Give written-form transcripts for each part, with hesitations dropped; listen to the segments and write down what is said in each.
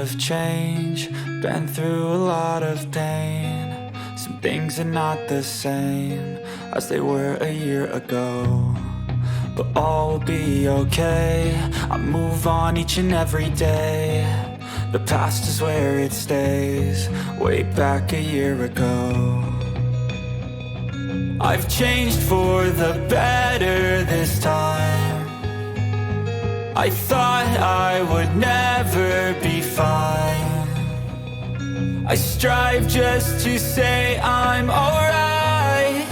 of change, been through a lot of pain. Some things are not the same as they were a year ago, but all will be okay. I move on each and every day. The past is where it stays, way back a year ago. I've changed for the better this time. I thought I would never be fine. I strive just to say I'm alright,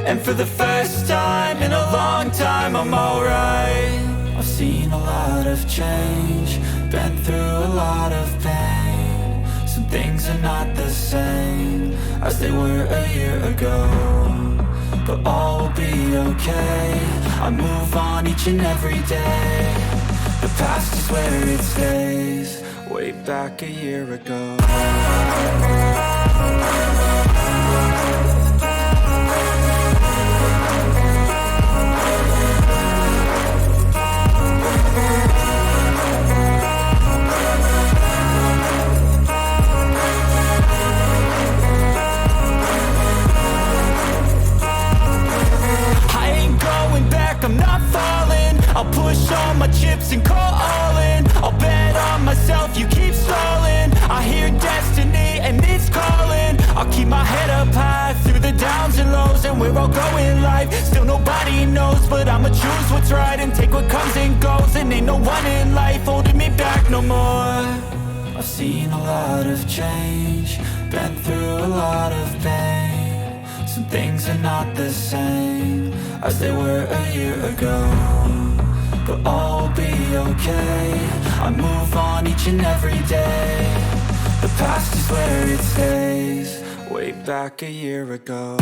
and for the first time in a long time I'm alright. I've seen a lot of change, been through a lot of pain. Some things are not the same as they were a year ago, but all will be okay. I move on each and every day. The past is where it stays, way back a year ago. I'm not falling, I'll push all my chips and call all in. I'll bet on myself, you keep stalling. I hear destiny and it's calling. I'll keep my head up high through the downs and lows, and we're all going life. Still nobody knows, but I'ma choose what's right and take what comes and goes. And ain't no one in life holding me back no more. I've seen a lot of change, been through a lot of pain. Some things are not the same as they were a year ago, but all will be okay. I move on each and every day. The past is where it stays, way back a year ago.